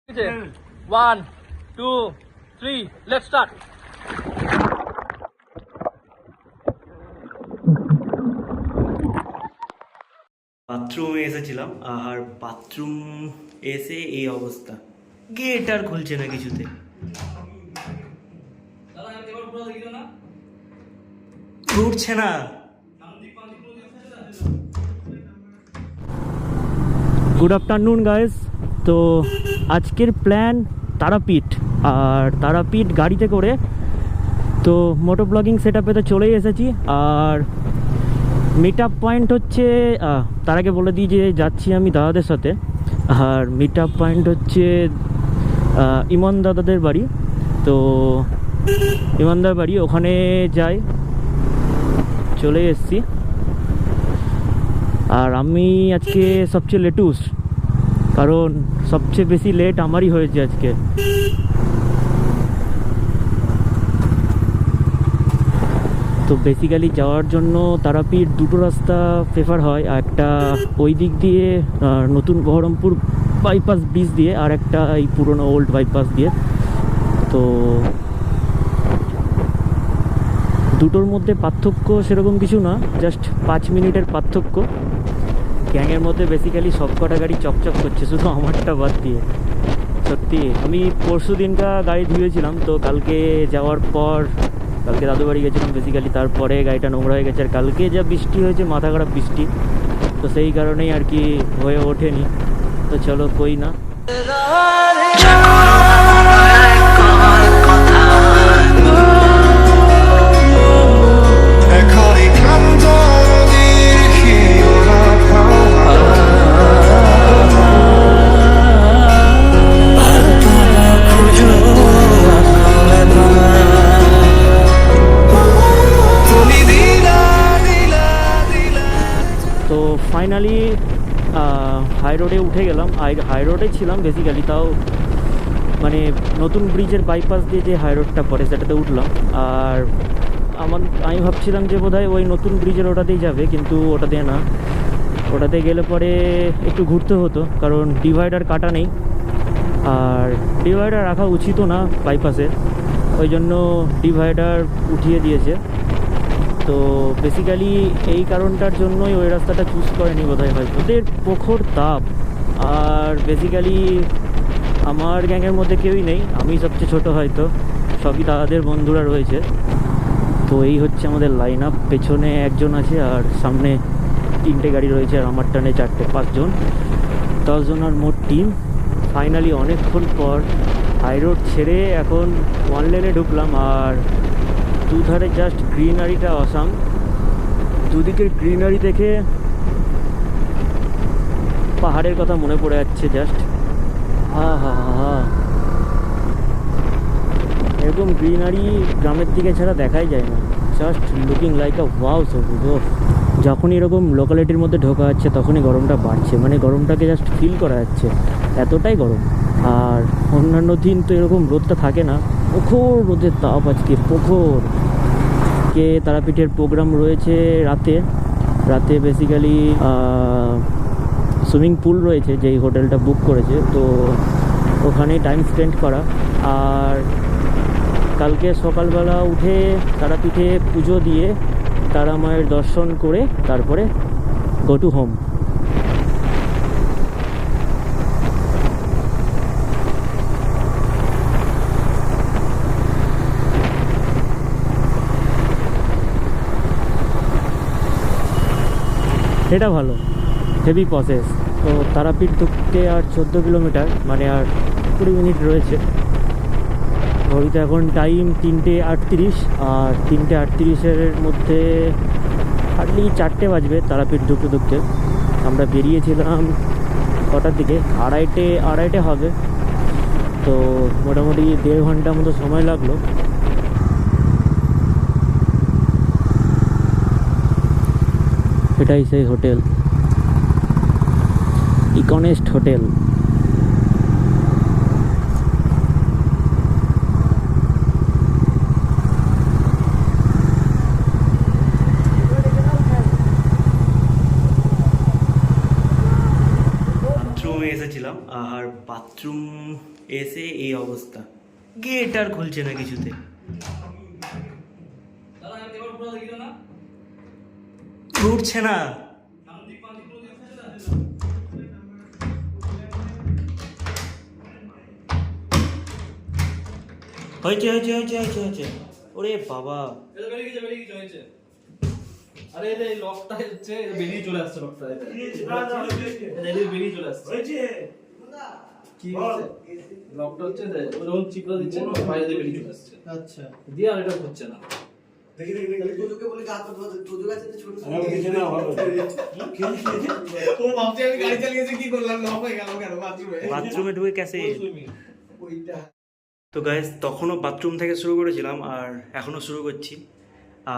1, 2, 3, let's start. বাথরুমে এসেছিলাম আর bathroom এসে এই অবস্থা, গেট আর খুলছে না কিছুতে। উঠছে না। Good afternoon guys. তো আজকের প্ল্যান তারাপীঠ, আর তারাপীঠ গাড়িতে করে তো মোটো ব্লগিং সেট আপে তো চলেই এসেছি। আর মিট আপ পয়েন্ট হচ্ছে, তার আগে বলে দিই যে যাচ্ছি আমি দাদাদের সাথে। আর মিট আপ পয়েন্ট হচ্ছে ইমন দাদাদের বাড়ি। তো ইমনদার বাড়ি, ওখানে যাই, চলে এসেছি। আর আমি আজকে সবচেয়ে লেটুস, কারণ সবচেয়ে বেশি লেট আমারই হয়েছে আজকে। তো বেসিক্যালি যাওয়ার জন্য তারাপীঠ দুটো রাস্তা প্রেফার হয়, একটা ওই দিক দিয়ে নতুন বহরমপুর বাইপাস ব্রিজ দিয়ে, আর একটা এই পুরনো ওল্ড বাইপাস দিয়ে। তো দুটোর মধ্যে পার্থক্য সেরকম কিছু না, জাস্ট 5 মিনিটের পার্থক্য। গ্যাংয়ের মধ্যে বেসিক্যালি সব কটা গাড়ি চকচক করছে, শুধু আমারটা বাদ দিয়ে। সত্যি আমি পরশু দিনকা গাড়ি ধুয়েছিলাম, তো কালকে যাওয়ার পর কালকে দাদু বাড়ি গেছিলাম বেসিক্যালি, তারপরে গাড়িটা নোংরা হয়ে গেছে। আর কালকে যা বৃষ্টি হয়েছে, মাথা খারাপ বৃষ্টি, তো সেই কারণেই আর কি হয়ে ওঠেনি। তো চলো কই না। তো ফাইনালি হাই রোডে উঠে গেলাম। হাই রোডে ছিলাম বেসিক্যালি, তাও মানে নতুন ব্রিজের বাইপাস দিয়ে যে হাই রোডটা পড়ে সেটাতে উঠলাম। আর আমি ভাবছিলাম যে বোধহয় ওই নতুন ব্রিজের ওটাতেই যাবে, কিন্তু ওটাতে না। ওটাতে গেলে পরে একটু ঘুরতে হতো, কারণ ডিভাইডার কাটা নেই, আর ডিভাইডার রাখা উচিতও না বাইপাসে, ওই জন্য ডিভাইডার উঠিয়ে দিয়েছে। তো বেসিক্যালি এই কারণটার জন্যই ওই রাস্তাটা চুজ করেনি বোধহয়, হয়তো ওদের প্রখর তাপ। আর বেসিক্যালি আমার গ্যাংয়ের মধ্যে কেউই নেই, আমি সবচেয়ে ছোট, হয়তো সবই দাদাদের বন্ধুরা রয়েছে। তো এই হচ্ছে আমাদের লাইন আপ। পেছনে একজন আছে, আর সামনে 3টে গাড়ি রয়েছে, আর আমার টানে 4টে, 5 জন, 10 জনের মোট টিম। ফাইনালি অনেকক্ষণ পর হাই রোড ছেড়ে এখন 1 লেনে ঢুকলাম। আর দুধারে জাস্ট গ্রিনারিটা অসাম, দুদিকের গ্রিনারি দেখে পাহাড়ের কথা মনে পড়ে যাচ্ছে জাস্ট। হা হা হা, এরকম গ্রিনারি গ্রামের দিকে ছাড়া দেখাই যায় না, জাস্ট লুকিং লাইক আ ওয়াও সবুজ। যখনই এরকম লোকালিটির মধ্যে ঢোকা যাচ্ছে তখনই গরমটা বাড়ছে, মানে গরমটাকে জাস্ট ফিল করা যাচ্ছে, এতটাই গরম। আর অন্যান্য দিন তো এরকম রোদটা থাকে না, প্রখর রোদের তাপ আজকে প্রখর। কে তারাপীঠের প্রোগ্রাম রয়েছে রাতে বেসিক্যালি সুইমিং পুল রয়েছে, যেই হোটেলটা বুক করেছে, তো ওখানে টাইম স্পেন্ড করা। আর কালকে সকালবেলা উঠে তারাপীঠে পুজো দিয়ে তারা মায়ের দর্শন করে তারপরে গো টু হোম। এটা ভালো, হেভি প্রসেস। তো তারাপীঠ ঢুকতে আর 14 কিলোমিটার, মানে আর 20 মিনিট রয়েছে। ঘড়িতে এখন টাইম 3:38, আর 3:38-এর মধ্যে হার্ডলি 4টে বাজবে তারাপীঠ ঢুকতে। আমরা বেরিয়েছিলাম কটার দিকে, আড়াইটে হবে। তো মোটামুটি 1.5 ঘন্টার মতো সময় লাগলো। এটাই সেই হোটেল, ইকনেস্ট হোটেল। বাথরুমে এসেছিলাম, আর বাথরুম এসে এই অবস্থা, গেট আর খুলছে না কিছুতে। উঠছে না। হয়েছে হয়েছে হয়েছে হয়েছে হয়েছে। ওরে বাবা, আরে এটা এই লকটা হচ্ছে বেরিয়ে চলে আসছে, লকটা এটা বেরিয়ে চলে আসছে। কি হচ্ছে লকটা হচ্ছে যখন চিপড়া দিচ্ছে বাইরে দিয়ে বেরিয়ে চলে আসছে। আচ্ছা, দিয়ে আর এটা হচ্ছে না। দেখি দেখি দেখি তোজুকে বলে গাছ তোজু গাছে ছোট ছোট আমি কিছু না হবে কি হয়েছে। ও ভাবছে আমি গাড়ি চালিয়েছি কি করলাম, লক হয়ে গেল কেন বাথরুমে ঢুকে কেসে। ওইটা তো গাইস তখনও বাথরুম থেকে শুরু করেছিলাম আর এখনও শুরু করছি।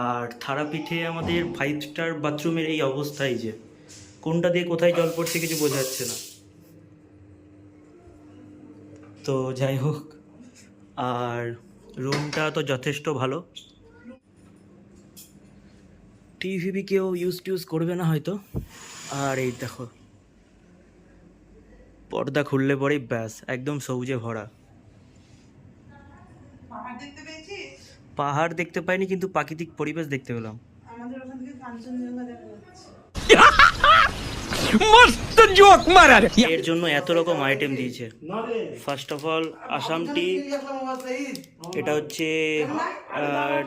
আর তারাপীঠে আমাদের 5 স্টার বাথরুমের এই অবস্থাই, যে কোনটা দিয়ে কোথায় জল পড়ছে কিছু বোঝা যাচ্ছে না। তো যাই হোক, আর রুমটা তো যথেষ্ট ভালো। টিভি কেউ ইউজ করবে না হয়তো। আর এই দেখো, পর্দা খুললে পরেই ব্যাস একদম সবুজে ভরা। পাহাড় দেখতে পাইনি, কিন্তু প্রাকৃতিক পরিবেশ দেখতে পেলাম। আমাদের ওখান থেকে কাঞ্চনজঙ্ঘা দেখা যাচ্ছে। মস্ত জোক মারা রে। এর জন্য এত রকম আইটেম দিয়েছে। ফার্স্ট অফ অল আসাম টি, এটা হচ্ছে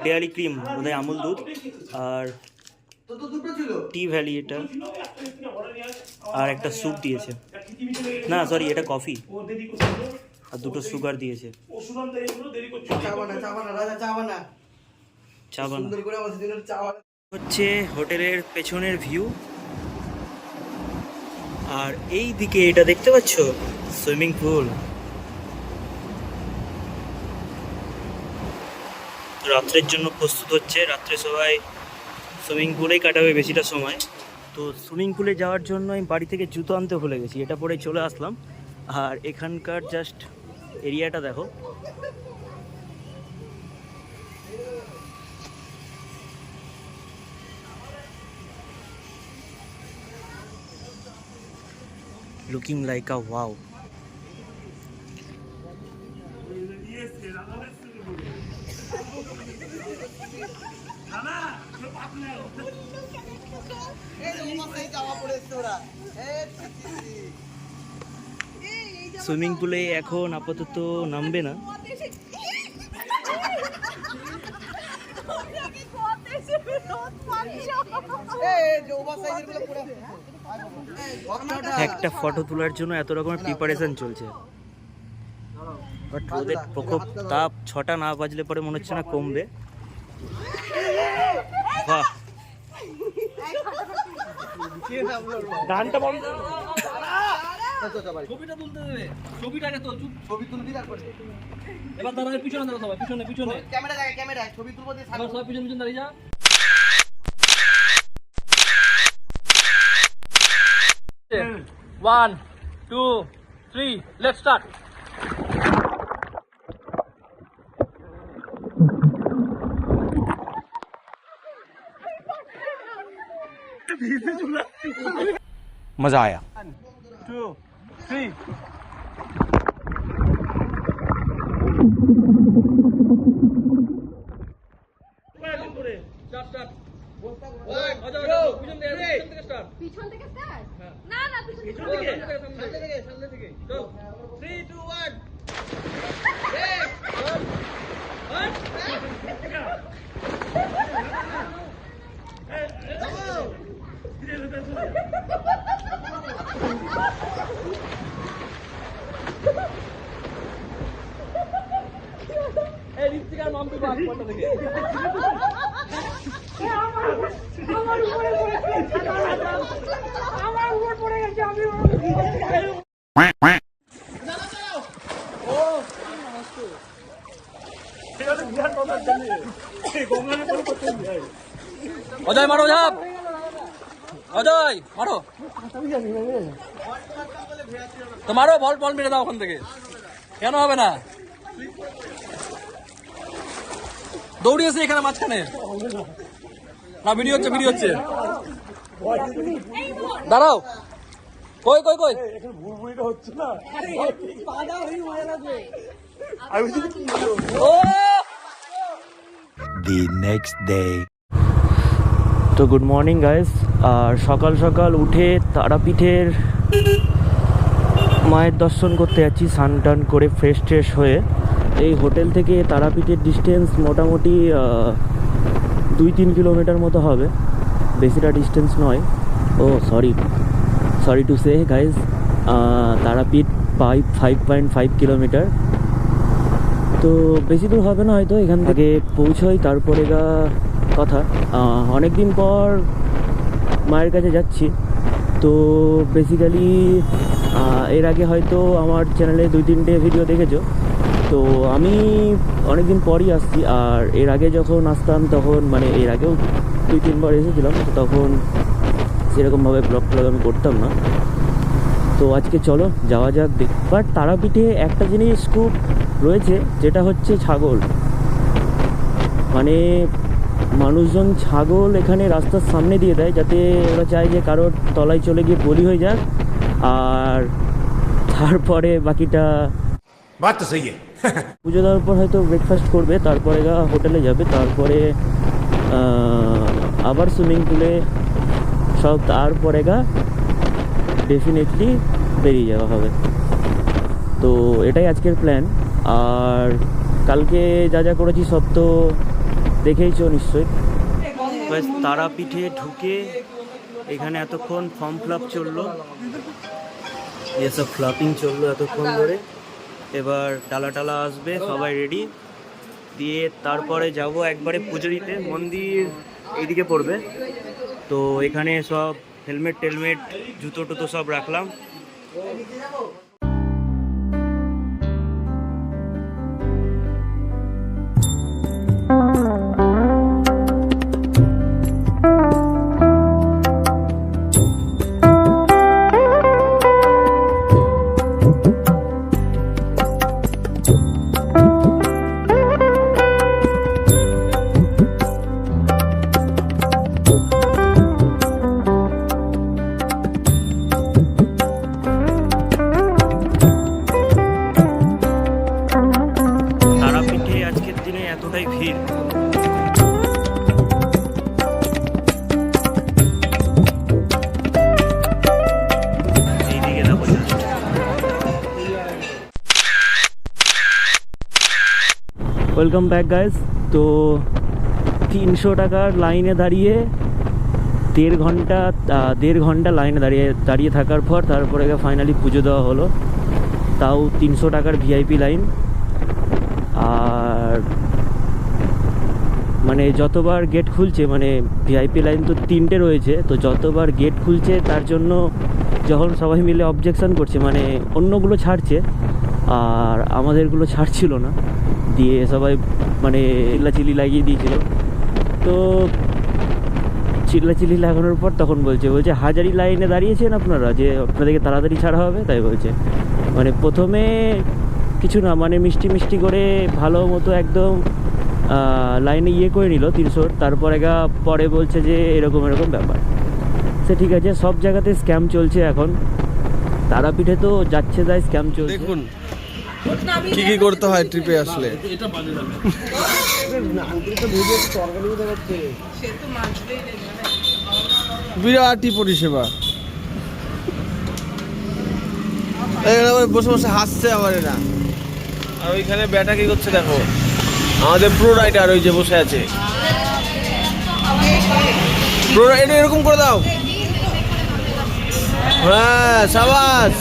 ডেয়ারি ক্রিম, বোধহয় আমুল দুধ। আর টি ভ্যালি এটা, আর একটা স্যুপ দিয়েছে, না সরি এটা কফি, আর দুটো সুগার দিয়েছে। চা হচ্ছে হোটেলের পেছনের ভিউ। আর এই দিকে এটা দেখতে পাচ্ছ সুইমিং পুল। রাত্রের জন্য প্রস্তুত হচ্ছে, রাত্রে সবাই সুইমিং পুলেই কাটাবে বেশিটা সময়। তো সুইমিং পুলে যাওয়ার জন্য আমি বাড়ি থেকে জুতো আনতে ভুলে গেছি, এটা পরে চলে আসলাম। আর এখানকার জাস্ট এরিয়াটা দেখো, লুকিং লাইক আ ওয়াও। সুইমিং পুলে এখন আপাতত নামবে না। একটা ফটো তোলার জন্য এত রকমের প্রিপারেশন চলছে, বাট রোদের প্রকোপ তাপ 6টা না বাজলে পরে মনে হচ্ছে না কমবে। বাহ, গানটা বন্ধ। ছবিটা তুলতে দেবে, ছবিটাকে তো ছবি তুলবি তারপরে। এবার দাঁড়া, পিছনে দাঁড়া সবাই, পিছনে পিছনে ক্যামেরা ছবি তুলবো দিয়ে সবাই পিছনে পিছনে দাঁড়িয়ে যা। One, two, three, let's start. मजा आया। 1, 2, 3. পিছন থেকে স্টার্ট? না না পিছন থেকে। সামনে থেকে। চল। 3, 2, 1. এই ঋত্বিকার মাম্পি বাস পড়া থেকে। আমার উপর পড়ে গেছে, আমি অজয় মারো ঝাপ, অজয় মারো, তো মারো, বল বল মেরে দাও ওখান থেকে। কেন হবে না, দৌড়িয়েছে এখানে মাঝখানে। না ভিডিও হচ্ছে, ভিডিও হচ্ছে, দাঁড়াও। কই কই কই The next day. তো গুড মর্নিং গাইস। আর সকাল সকাল উঠে তারাপীঠের মায়ের দর্শন করতে যাচ্ছি, স্নান টান করে ফ্রেশ ট্রেশ হয়ে। এই হোটেল থেকে তারাপীঠের ডিস্টেন্স মোটামুটি 2-3 কিলোমিটার মতো হবে, বেশিটা ডিস্টেন্স নয়। Oh sorry to say guys, Tarapith 5.5 kilometre, তো বেশি দূর হবে না হয়তো। এখান থেকে পৌঁছই তারপরে কথা। অনেক দিন পর মায়ের কাছে যাচ্ছি, তো বেসিক্যালি এর আগে হয়তো আমার চ্যানেলে 2-3টে ভিডিও দেখেছো। তো আমি অনেক দিন পরই আসছি, আর এর আগে যখন আসতাম তখন মানে এর আগেও 2-3 বার এসেছিলাম, তো তখন সেরকমভাবে ব্লগ আমি করতাম না। তো আজকে চলো যাওয়া যাক দেখ। বাট তারাপীঠে একটা জিনিস খুব রয়েছে, যেটা হচ্ছে ছাগল। মানে মানুষজন ছাগল এখানে রাস্তার সামনে দিয়ে দেয়, যাতে ওরা চায় যে কারোর তলায় চলে গিয়ে বলি হয়ে যাক, আর তারপরে বাকিটা बात तो सही है. পুজো দেওয়ার পর হয়তো ব্রেকফাস্ট করবে, তারপরে হোটেলে যাবে, তারপরে আবার সুইমিং পুলে সব, তারপরে ডেফিনেটলি বেরিয়ে যাওয়া হবে। তো এটাই আজকের প্ল্যান। আর কালকে যা যা করেছি সব তো দেখেইছো নিশ্চয়ই। তারাপীঠে ঢুকে এখানে এতক্ষণ ফর্ম ফিল আপ চললো, এসব ফ্লাপিং চললো এতক্ষণ ধরে। এবার টালা আসবে, সবাই রেডি দিয়ে তারপরে যাব একবারে পুজো দিতে। মন্দির এইদিকে পড়বে, তো এখানে সব হেলমেট টেলমেট জুতো টুতো সব রাখলাম। তারাপীঠে আজকের দিনে এতটাই ভিড়, এইদিকে দেখো। Welcome back guys. তো 300 টাকার লাইনে দাঁড়িয়ে 1.5 ঘন্টা লাইনে দাঁড়িয়ে থাকার পর তারপরে ফাইনালি পুজো দেওয়া হলো, তাও 300 টাকার ভিআইপি লাইন। আর মানে যতবার গেট খুলছে, মানে ভিআইপি লাইন তো 3টে রয়েছে, তো যতবার গেট খুলছে তার জন্য যখন সবাই মিলে অবজেকশন করছে, মানে অন্যগুলো ছাড়ছে আর আমাদেরগুলো ছাড়ছিল না, দিয়ে সবাই মানে চিল্লাচিল্লি লাগিয়ে দিয়েছিল। তো চিল্লাচিল্লি লাগানোর পর তখন বলছে হাজারি লাইনে দাঁড়িয়েছেন আপনারা, যে আপনাদেরকে তাড়াতাড়ি ছাড়া হবে, তাই বলছে। মানে প্রথমে কিছু না, মানে মিষ্টি করে ভালো মতো একদম লাইনে করে নিল 300, তারপরে পরে বলছে যে এরকম ব্যাপার। সে ঠিক আছে, সব জায়গাতে স্ক্যাম চলছে এখন, তারাপীঠে তো যাচ্ছে তাই স্ক্যাম চলছে। দেখুন কি করতে হয় ট্রিপে আসলে। এটা বাজে যাবে। বিরাটই পরিষেবা। বসে বসে হাসছে আমার এরা, আর ওইখানে ব্যাটা কি করছে দেখো, আমাদের প্রো রাইডার ওই যে বসে আছে। প্রো রাইডার এরকম করে দাও, হ্যাঁ সাবাস।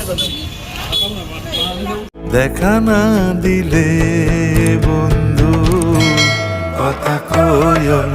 দেখা না দিলে বন্ধু কথা কইও না।